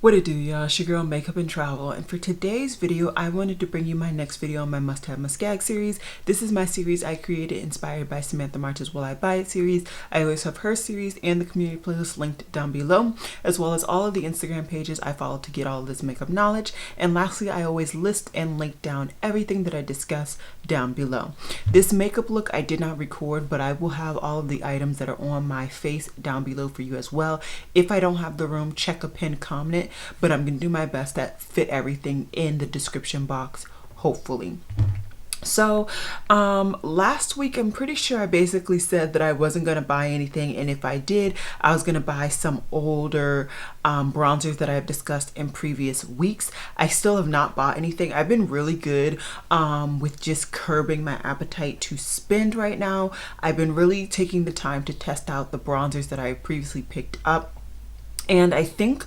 What it do, y'all? It's your girl Makeup and Travel, and for today's video I wanted to bring you my next video on my must-have must-gag series. This is my series I created inspired by Samantha March's Will I Buy It series. I always have her series and the community playlist linked down below, as well as all of the Instagram pages I follow to get all of this makeup knowledge. And lastly, I always list and link down everything that I discuss down below. This makeup look I did not record, but I will have all of the items that are on my face down below for you as well. If I don't have the room, check a pinned comment, but I'm gonna do my best to fit everything in the description box, hopefully. So last week I'm pretty sure I basically said that I wasn't gonna buy anything, and if I did, I was gonna buy some older bronzers that I've discussed in previous weeks. I still have not bought anything. I've been really good with just curbing my appetite to spend right now. I've been really taking the time to test out the bronzers that I previously picked up, and I think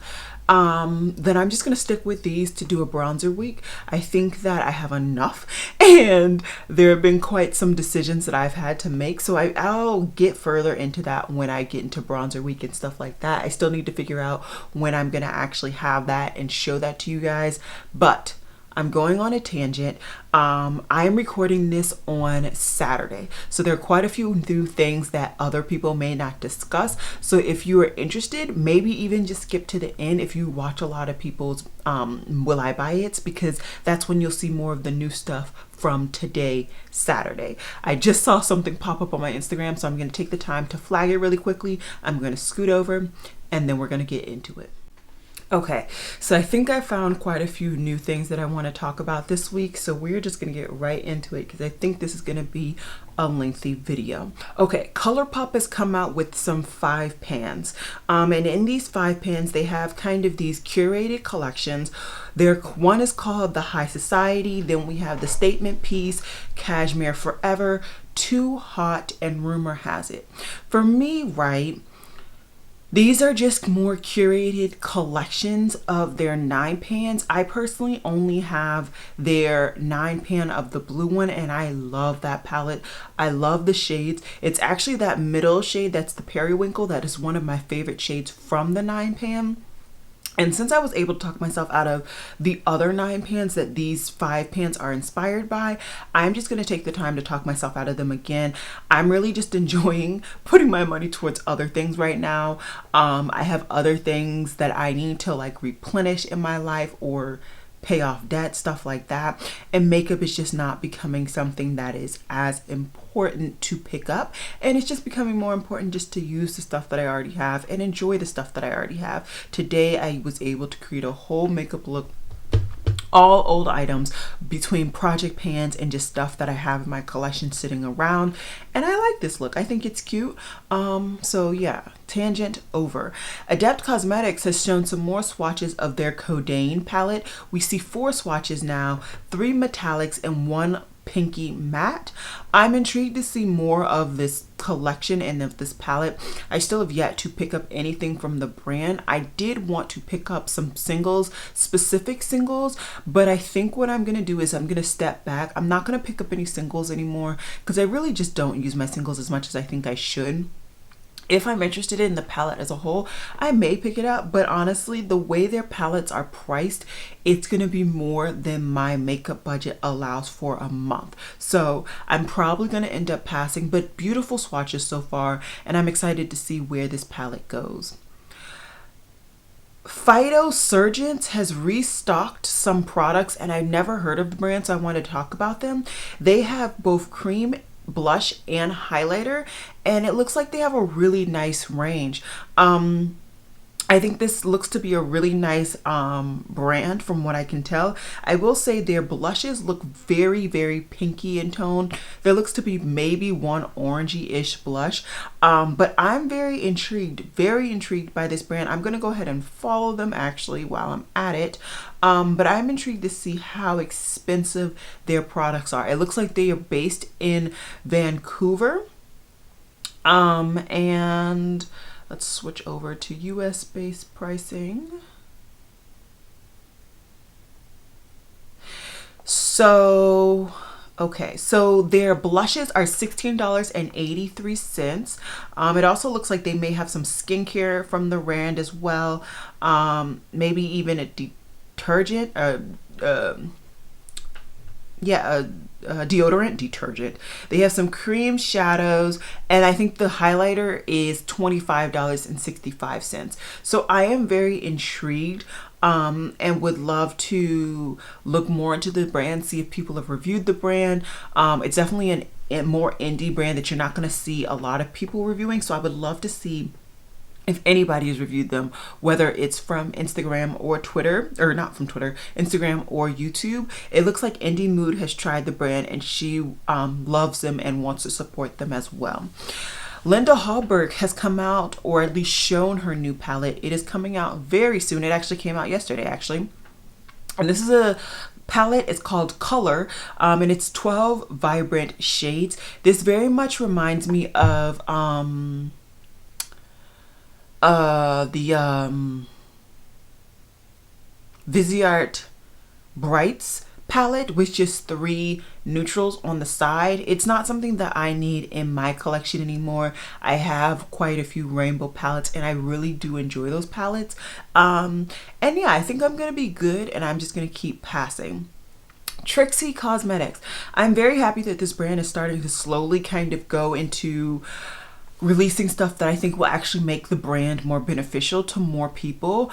then I'm just gonna stick with these to do a bronzer week. I think that I have enough, and there have been quite some decisions that I've had to make, so I'll get further into that when I get into bronzer week and stuff like that. I still need to figure out when I'm gonna actually have that and show that to you guys, but I'm going on a tangent. I am recording this on Saturday, so there are quite a few new things that other people may not discuss. So if you are interested, maybe even just skip to the end if you watch a lot of people's Will I Buy It's, because that's when you'll see more of the new stuff from today, Saturday. I just saw something pop up on my Instagram, so I'm going to take the time to flag it really quickly. I'm going to scoot over, and then we're going to get into it. Okay, so I think I found quite a few new things that I want to talk about this week, so we're just going to get right into it because I think this is going to be a lengthy video. Okay, ColourPop has come out with some 5 pans, and in these 5 pans they have kind of these curated collections. One is called the High Society, then we have the Statement Piece, Cashmere Forever, Too Hot, and Rumor Has It. For me, right, these are just more curated collections of their 9 pans. I personally only have their 9 pan of the blue one, and I love that palette. I love the shades. It's actually that middle shade, that's the Periwinkle, that is one of my favorite shades from the 9 pan. And since I was able to talk myself out of the other 9 pans that these 5 pans are inspired by, I'm just going to take the time to talk myself out of them again. I'm really just enjoying putting my money towards other things right now. I have other things that I need to like replenish in my life or pay off debt, stuff like that, and makeup is just not becoming something that is as important to pick up, and it's just becoming more important just to use the stuff that I already have and enjoy the stuff that I already have. Today I was able to create a whole makeup look, all old items between project pans and just stuff that I have in my collection sitting around, and I like this look. I think it's cute. So yeah, tangent over. Adept Cosmetics has shown some more swatches of their Kodanne palette. We see 4 swatches now, 3 metallics and 1 pinky matte. I'm intrigued to see more of this collection and of this palette. I still have yet to pick up anything from the brand. I did want to pick up some singles, specific singles, but I think what I'm gonna do is I'm gonna step back. I'm not gonna pick up any singles anymore because I really just don't use my singles as much as I think I should. If I'm interested in the palette as a whole, I may pick it up, but honestly, the way their palettes are priced, it's gonna be more than my makeup budget allows for a month. So I'm probably gonna end up passing, but beautiful swatches so far, and I'm excited to see where this palette goes. Phytosurgeons has restocked some products, and I've never heard of the brand, so I want to talk about them. They have both cream, blush, and highlighter, and it looks like they have a really nice range. I think this looks to be a really nice brand from what I can tell. I will say their blushes look very, very pinky in tone. There looks to be maybe one orangey-ish blush, but I'm very intrigued by this brand. I'm gonna go ahead and follow them actually while I'm at it. But I'm intrigued to see how expensive their products are. It looks like they are based in Vancouver, and let's switch over to US based pricing. So Okay, so their blushes are $16.83. It also looks like they may have some skincare from the brand as well. Maybe even a detergent, deodorant detergent. They have some cream shadows, and I think the highlighter is $25.65. So I am very intrigued, and would love to look more into the brand, see if people have reviewed the brand. It's definitely a more indie brand that you're not going to see a lot of people reviewing, so I would love to see if anybody has reviewed them, whether it's from Instagram or Twitter, or not from Twitter, Instagram or YouTube. It looks like Indie Mood has tried the brand, and she loves them and wants to support them as well. Linda Hallberg has come out, or at least shown her new palette. It is coming out very soon. It actually came out yesterday, actually. And this is a palette. It's called Color, and it's 12 vibrant shades. This very much reminds me of the Viseart Brights palette with just 3 neutrals on the side. It's not something that I need in my collection anymore. I have quite a few rainbow palettes, and I really do enjoy those palettes. And yeah, I think I'm gonna be good, and I'm just gonna keep passing. Trixie Cosmetics. I'm very happy that this brand is starting to slowly kind of go into releasing stuff that I think will actually make the brand more beneficial to more people,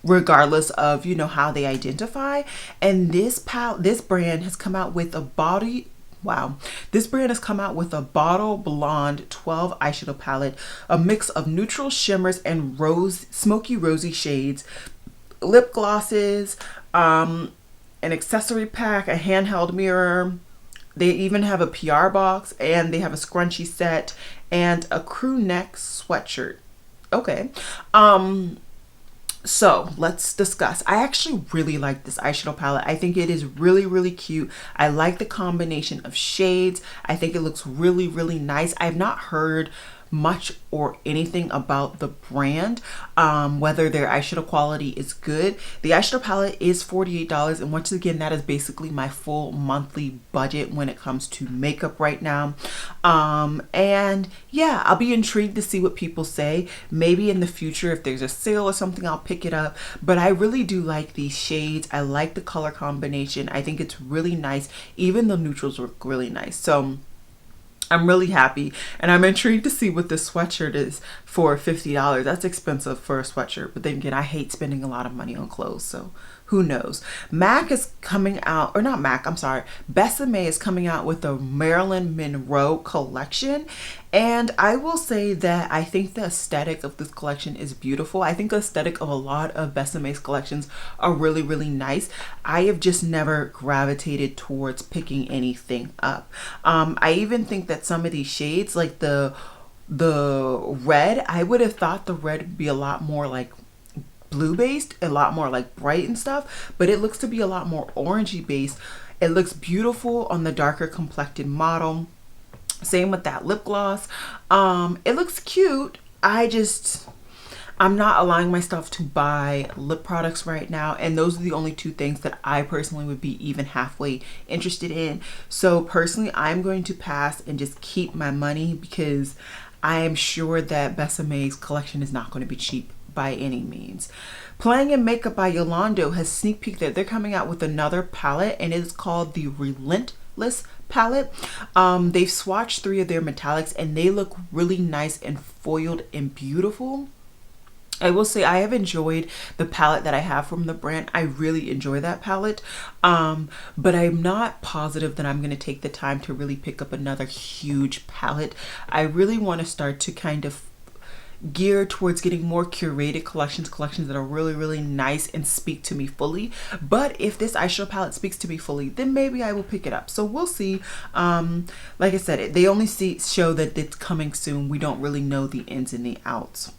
regardless of, you know, how they identify. And this brand has come out with a this brand has come out with a Bottle Blonde 12 eyeshadow palette, a mix of neutral shimmers and smoky rosy shades, lip glosses, an accessory pack, a handheld mirror. They even have a PR box, and they have a scrunchie set and a crew neck sweatshirt. Okay. So let's discuss. I actually really like this eyeshadow palette. I think it is really, really cute. I like the combination of shades. I think it looks really, really nice. I've not heard much or anything about the brand, whether their eyeshadow quality is good. The eyeshadow palette is $48, and once again, that is basically my full monthly budget when it comes to makeup right now. And yeah, I'll be intrigued to see what people say. Maybe in the future, if there's a sale or something, I'll pick it up. But I really do like these shades. I like the color combination. I think it's really nice. Even the neutrals look really nice. So I'm really happy, and I'm intrigued to see what this sweatshirt is for $50. That's expensive for a sweatshirt, but then again, I hate spending a lot of money on clothes, so who knows. MAC is coming out, or not MAC, I'm sorry, Besame is coming out with a Marilyn Monroe collection, and I will say that I think the aesthetic of this collection is beautiful. I think the aesthetic of a lot of Besame's collections are really, really nice. I have just never gravitated towards picking anything up. I even think that some of these shades, like the red, I would have thought the red would be a lot more like blue based, a lot more like bright and stuff, but it looks to be a lot more orangey based. It looks beautiful on the darker complected model. Same with that lip gloss. It looks cute. I'm not allowing myself to buy lip products right now, and those are the only 2 things that I personally would be even halfway interested in. So personally, I'm going to pass and just keep my money, because I am sure that Besame's collection is not going to be cheap by any means. Playing in Makeup by Yolando has sneak peeked that they're coming out with another palette, and it is called the Relentless palette. They've swatched 3 of their metallics, and they look really nice and foiled and beautiful. I will say I have enjoyed the palette that I have from the brand. I really enjoy that palette, but I'm not positive that I'm going to take the time to really pick up another huge palette. I really want to start to kind of gear towards getting more curated collections that are really, really nice and speak to me fully. But if this eyeshadow palette speaks to me fully, then maybe I will pick it up. So we'll see. Like I said, they only show that it's coming soon. We don't really know the ins and the outs.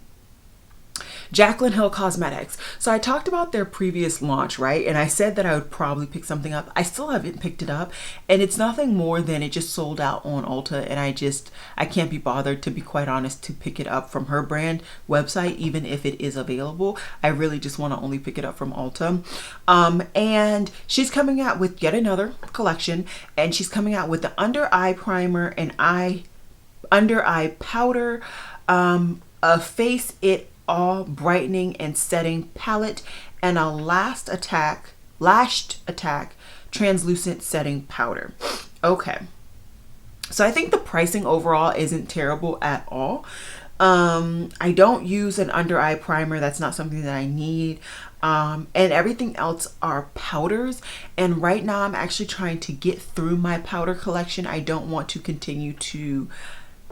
Jaclyn Hill Cosmetics. So I talked about their previous launch, right? And I said that I would probably pick something up. I still haven't picked it up, and it's nothing more than it just sold out on Ulta, and I can't be bothered, to be quite honest, to pick it up from her brand website, even if it is available. I really just want to only pick it up from Ulta. And she's coming out with yet another collection, and she's coming out with the under eye primer and under eye powder, a Face It All brightening and setting palette, and a lashed attack translucent setting powder. Okay, so I think the pricing overall isn't terrible at all. I don't use an under eye primer. That's not something that I need. And everything else are powders, and right now I'm actually trying to get through my powder collection. I don't want to continue to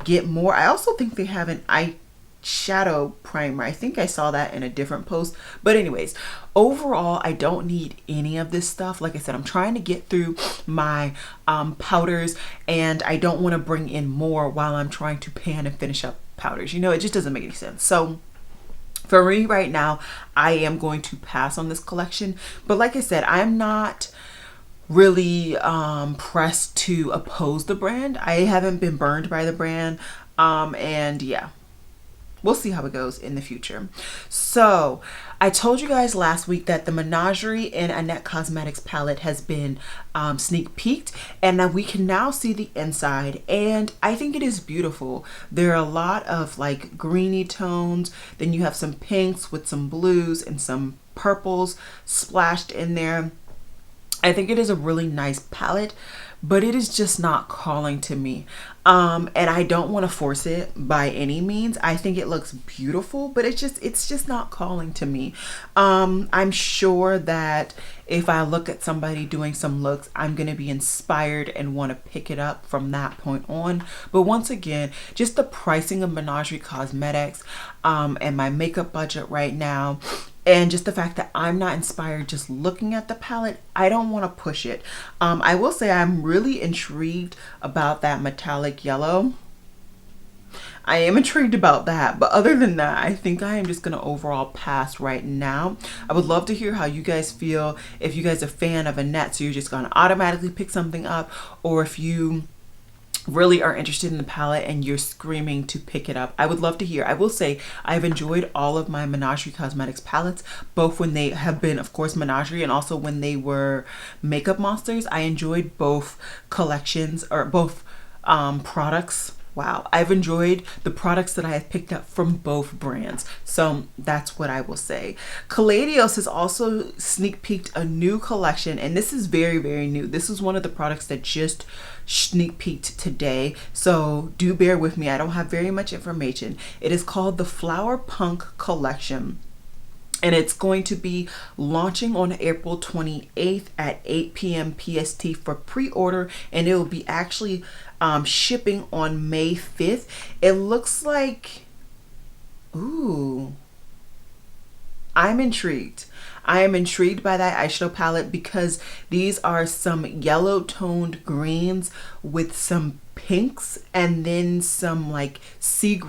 get more. I also think they have an eyeshadow primer. I think I saw that in a different post, but anyways, overall I don't need any of this stuff. Like I said, I'm trying to get through my powders, and I don't want to bring in more while I'm trying to pan and finish up powders. You know, it just doesn't make any sense. So for me right now, I am going to pass on this collection, but like I said, I'm not really pressed to oppose the brand. I haven't been burned by the brand, and yeah, we'll see how it goes in the future. So I told you guys last week that the Menagerie and Adept Cosmetics palette has been sneak peeked, and that we can now see the inside, and I think it is beautiful. There are a lot of like greeny tones, then you have some pinks with some blues and some purples splashed in there. I think it is a really nice palette, but it is just not calling to me. And I don't want to force it by any means. I think it looks beautiful, but it's just not calling to me. I'm sure that if I look at somebody doing some looks, I'm going to be inspired and want to pick it up from that point on. But once again, just the pricing of Menagerie Cosmetics, and my makeup budget right now, and just the fact that I'm not inspired just looking at the palette, I don't want to push it. I will say I'm really intrigued about that metallic yellow. I am intrigued about that, but other than that, I think I am just going to overall pass right now. I would love to hear how you guys feel. If you guys are a fan of Annette, so you're just going to automatically pick something up, or if you really are interested in the palette and you're screaming to pick it up, I would love to hear. I will say I've enjoyed all of my Menagerie Cosmetics palettes, both when they have been, of course, Menagerie, and also when they were Makeup Monsters. I enjoyed both collections, or both products. Wow, I've enjoyed the products that I have picked up from both brands. So that's what I will say. Caladios has also sneak peeked a new collection, and this is very, very new. This is one of the products that just sneak peeked today, so do bear with me. I don't have very much information. It is called the Flower Punk Collection, and it's going to be launching on April 28th at 8 p.m. PST for pre-order, and it will be actually shipping on May 5th. It looks like, ooh, I'm intrigued. I am intrigued by that eyeshadow palette because these are some yellow toned greens with some pinks, and then some like sea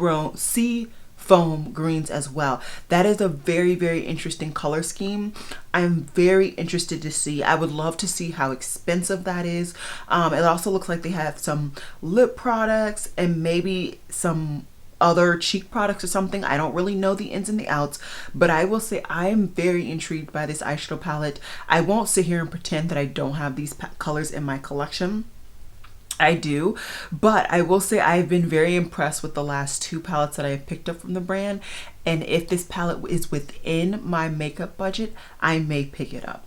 foam greens as well. That is a very, very interesting color scheme. I'm very interested to see. I would love to see how expensive that is. It also looks like they have some lip products and maybe some other cheek products or something. I don't really know the ins and the outs, but I will say I am very intrigued by this eyeshadow palette. I won't sit here and pretend that I don't have these colors in my collection. I do, but I will say I've been very impressed with the last two palettes that I have picked up from the brand, and if this palette is within my makeup budget, I may pick it up.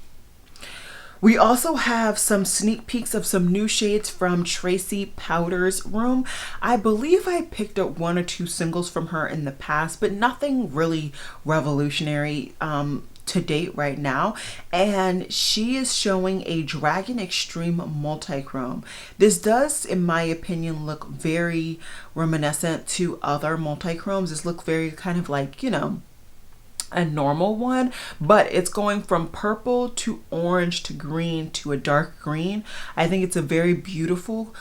We also have some sneak peeks of some new shades from Tracy Powders room. I believe I picked up one or two singles from her in the past, but nothing really revolutionary to date right now, and she is showing a Dragon Extreme multi-chrome. This does, in my opinion, look very reminiscent to other multi-chromes. This looks very kind of like, you know, a normal one, but it's going from purple to orange to green to a dark green. I think it's a very beautiful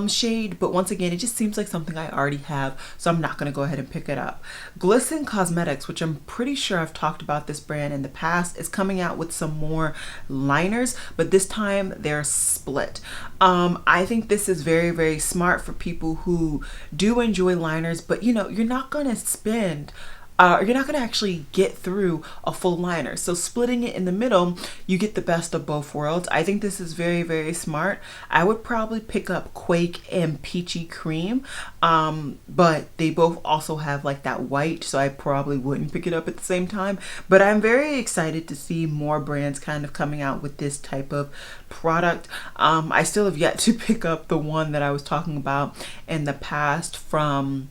shade, but once again, it just seems like something I already have, so I'm not going to go ahead and pick it up. Glisten Cosmetics, which I'm pretty sure I've talked about this brand in the past, is coming out with some more liners, but this time they're split. I think this is very, very smart for people who do enjoy liners, but you know, you're not going to spend you're not going to actually get through a full liner. So splitting it in the middle, you get the best of both worlds. I think this is very, very smart. I would probably pick up Quake and Peachy Cream, but they both also have like that white, so I probably wouldn't pick it up at the same time. But I'm very excited to see more brands kind of coming out with this type of product. I still have yet to pick up the one that I was talking about in the past from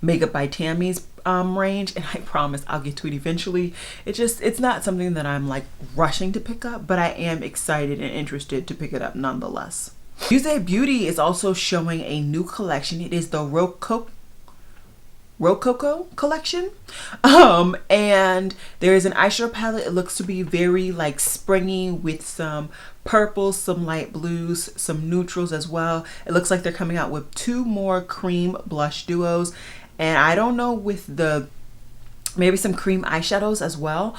Makeup by Tammy's range, and I promise I'll get to it eventually. It's not something that I'm like rushing to pick up, but I am excited and interested to pick it up nonetheless. Use Beauty is also showing a new collection. It is the Rococo collection, and there is an eyeshadow palette. It looks to be very like springy with some purples, some light blues, some neutrals as well. It looks like they're coming out with 2 more cream blush duos, and I don't know, with the maybe some cream eyeshadows as well.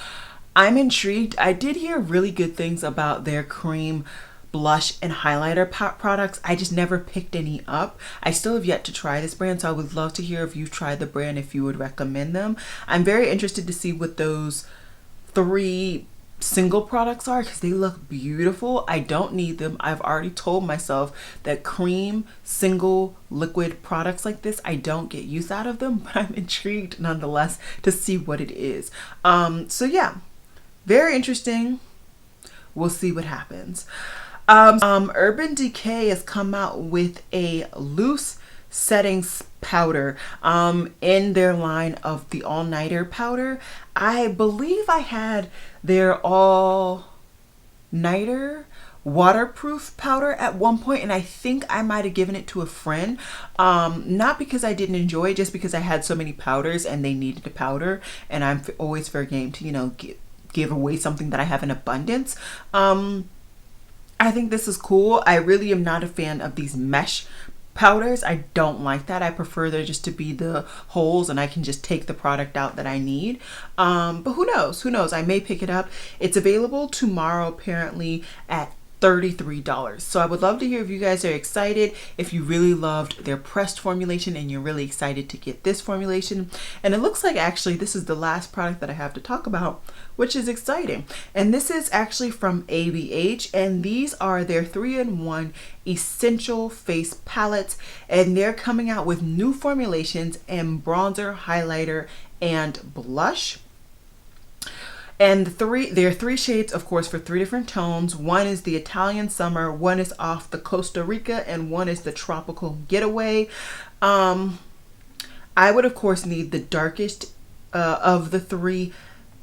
I'm intrigued. I did hear really good things about their cream blush and highlighter products. I just never picked any up. I still have yet to try this brand, so I would love to hear if you've tried the brand, if you would recommend them. I'm very interested to see what those 3 single products are, because they look beautiful. I don't need them. I've already told myself that cream single liquid products like this, I don't get use out of them, but I'm intrigued nonetheless to see what it is. So yeah, very interesting. We'll see what happens. Urban Decay has come out with a loose settings powder in their line of the all-nighter powder. I believe I had their all-nighter waterproof powder at one point, and I think I might have given it to a friend, not because I didn't enjoy it, just because I had so many powders and they needed a powder, and I'm always fair game to, you know, give away something that I have in abundance. I think this is cool. I really am not a fan of these mesh powders. I don't like that. I prefer there just to be the holes and I can just take the product out that I need. But who knows? Who knows? I may pick it up. It's available tomorrow apparently at $33. So I would love to hear if you guys are excited, if you really loved their pressed formulation and you're really excited to get this formulation. And it looks like actually this is the last product that I have to talk about, which is exciting. And this is actually from ABH, and these are their 3-in-1 essential face palettes, and they're coming out with new formulations in bronzer, highlighter, and blush. And there are 3 shades, of course, for 3 different tones. One is the Italian Summer, one is off the Costa Rica, and one is the Tropical Getaway. I would, of course, need the darkest of the 3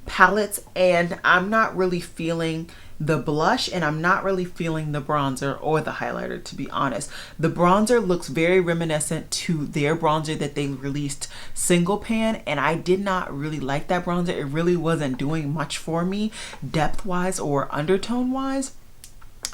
palettes, and I'm not really feeling the blush, and I'm not really feeling the bronzer or the highlighter, to be honest. The bronzer looks very reminiscent to their bronzer that they released single pan, and I did not really like that bronzer. It really wasn't doing much for me depth wise or undertone wise.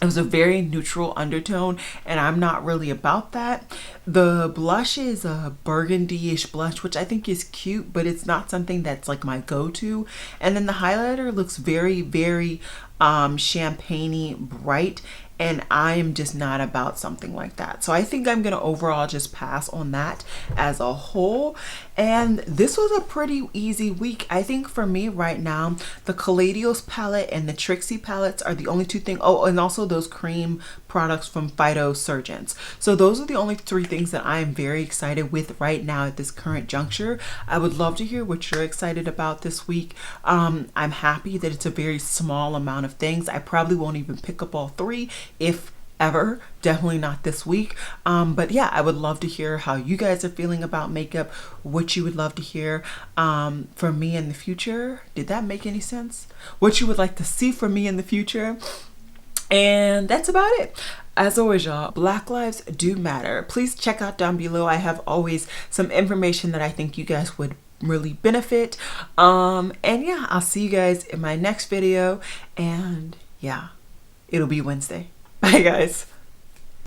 It was a very neutral undertone, and I'm not really about that. The blush is a burgundy-ish blush, which I think is cute, but it's not something that's like my go-to. And then the highlighter looks very, very champagne-y bright, and I am just not about something like that. So I think I'm gonna overall just pass on that as a whole. And this was a pretty easy week. I think for me right now, the Caladios palette and the Trixie palettes are the only 2 things. Oh, and also those cream products from Phytosurgeons. So those are the only 3 things that I am very excited with right now at this current juncture. I would love to hear what you're excited about this week. I'm happy that it's a very small amount of things. I probably won't even pick up all 3 if ever, definitely not this week. But yeah, I would love to hear how you guys are feeling about makeup, what you would love to hear from me in the future. Did that make any sense? What you would like to see from me in the future. And that's about it. As always, y'all, Black lives do matter. Please check out down below. I have always some information that I think you guys would really benefit. And yeah, I'll see you guys in my next video, and yeah, it'll be Wednesday. Bye guys.